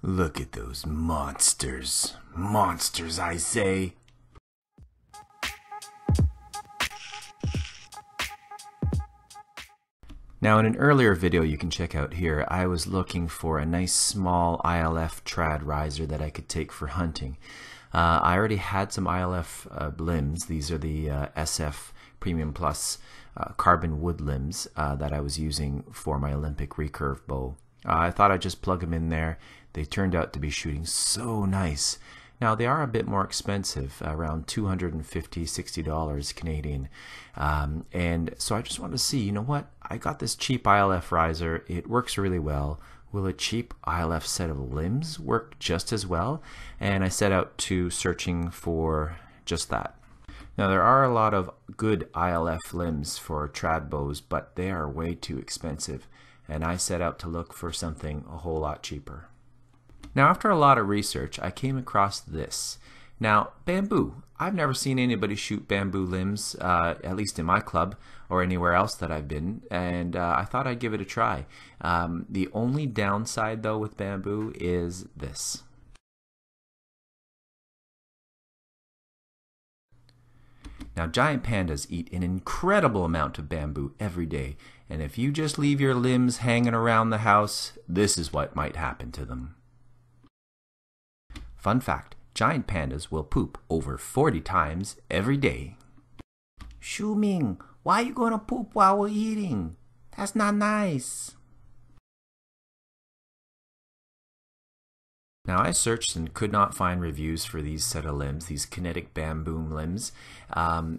Look at those monsters. Monsters, I say. Now, in an earlier video you can check out here, I was looking for a nice small ILF trad riser that I could take for hunting. I already had some ILF limbs. These are the SF Premium Plus carbon wood limbs that I was using for my Olympic recurve bow. I thought I'd just plug them in there. They turned out to be shooting so nice. Now, they are a bit more expensive, around $250, $60 Canadian. And so I just wanted to see, you know what? I got this cheap ILF riser. It works really well. Will a cheap ILF set of limbs work just as well? And I set out to searching for just that. Now, there are a lot of good ILF limbs for trad bows, but they are way too expensive. And I set out to look for something a whole lot cheaper. Now, after a lot of research, I came across this. Now, bamboo. I've never seen anybody shoot bamboo limbs, at least in my club or anywhere else that I've been, and I thought I'd give it a try. The only downside, though, with bamboo is this. Now, giant pandas eat an incredible amount of bamboo every day, and if you just leave your limbs hanging around the house, this is what might happen to them. Fun fact, giant pandas will poop over 40 times every day. Shuming, why are you going to poop while we're eating? That's not nice. Now, I searched and could not find reviews for these set of limbs, these Kinetic Bamboom limbs.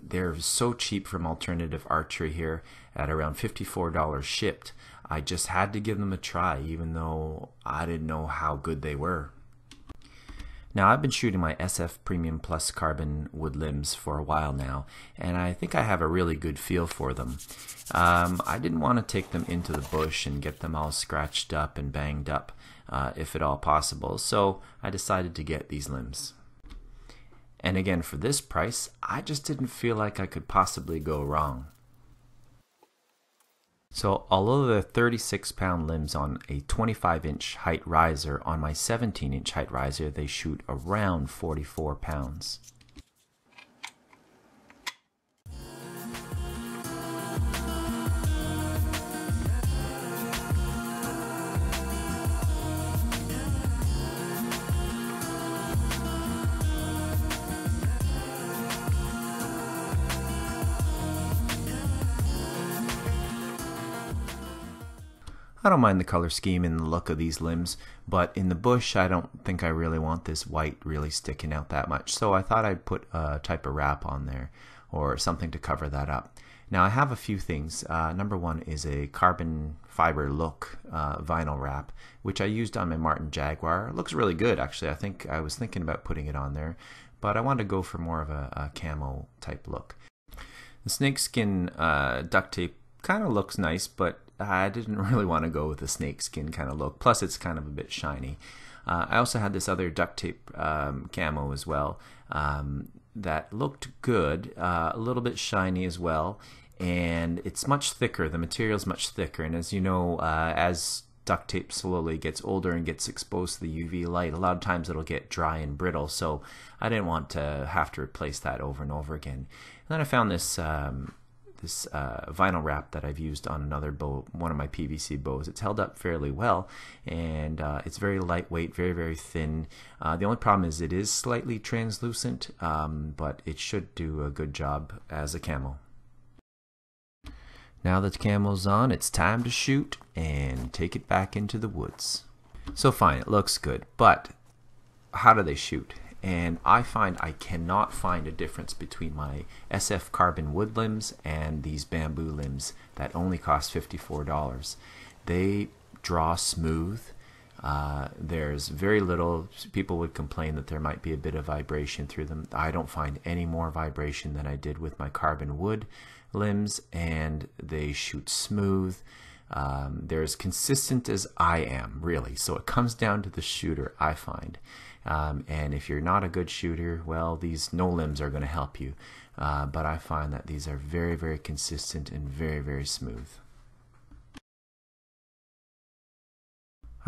They're so cheap from Alternative Archery here at around $54 shipped. I just had to give them a try, even though I didn't know how good they were. Now, I've been shooting my SF Premium Plus carbon wood limbs for a while now, and I think I have a really good feel for them. I didn't want to take them into the bush and get them all scratched up and banged up, if at all possible, so I decided to get these limbs. And again, for this price, I just didn't feel like I could possibly go wrong. So although they're 36-pound limbs on a 25-inch height riser, on my 17-inch height riser they shoot around 44 pounds. I don't mind the color scheme and the look of these limbs, but in the bush I don't think I really want this white really sticking out that much, so I thought I'd put a type of wrap on there or something to cover that up. Now, I have a few things. Number one is a carbon fiber look vinyl wrap, which I used on my Martin Jaguar. It looks really good, actually. I was thinking about putting it on there, but I wanted to go for more of a camo type look. The snakeskin duct tape kind of looks nice, but I didn't really want to go with the snakeskin kind of look. Plus, it's kind of a bit shiny. I also had this other duct tape camo as well that looked good, a little bit shiny as well, and it's much thicker. The material's much thicker, and as you know, as duct tape slowly gets older and gets exposed to the UV light, a lot of times it'll get dry and brittle, so I didn't want to have to replace that over and over again. And then I found this vinyl wrap that I've used on another bow, one of my PVC bows. It's held up fairly well, and it's very lightweight, very, very thin. The only problem is it is slightly translucent, but it should do a good job as a camo. Now that the camo's on, it's time to shoot and take it back into the woods. So fine, it looks good, but how do they shoot? And I find I cannot find a difference between my SF carbon wood limbs and these bamboo limbs that only cost $54. They draw smooth. There's very little. People would complain that there might be a bit of vibration through them. I don't find any more vibration than I did with my carbon wood limbs, and they shoot smooth. They're as consistent as I am, really. So it comes down to the shooter, I find. And if you're not a good shooter, well, these no limbs are going to help you. But I find that these are very, very consistent and very, very smooth.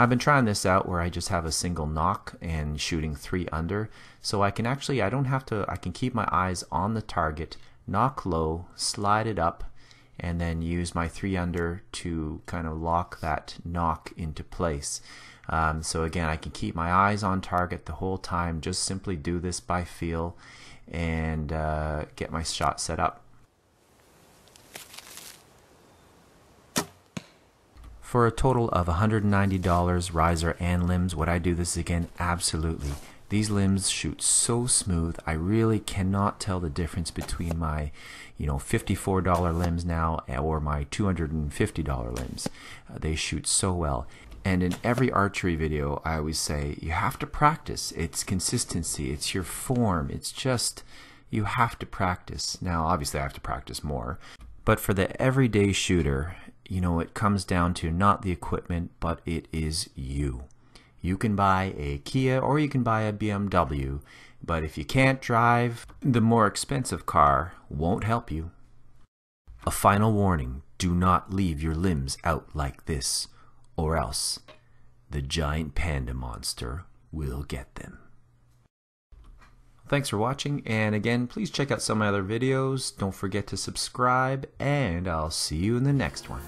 I've been trying this out where I just have a single knock and shooting 3 under, so I can actually, I can keep my eyes on the target, knock low, slide it up, and then use my 3 under to kind of lock that knock into place. So again, I can keep my eyes on target the whole time, just simply do this by feel and get my shot set up. For a total of $190 riser and limbs, would I do this again? Absolutely. These limbs shoot so smooth, I really cannot tell the difference between my $54 limbs now or my $250 limbs. They shoot so well. And in every archery video, I always say, you have to practice. It's consistency, it's your form, it's just, you have to practice. Now, obviously I have to practice more, but for the everyday shooter, it comes down to not the equipment, but it is you. You can buy a Kia or you can buy a BMW, but if you can't drive, the more expensive car won't help you. A final warning, do not leave your limbs out like this, or else the giant panda monster will get them. Thanks for watching, and again, please check out some of my other videos. Don't forget to subscribe, and I'll see you in the next one.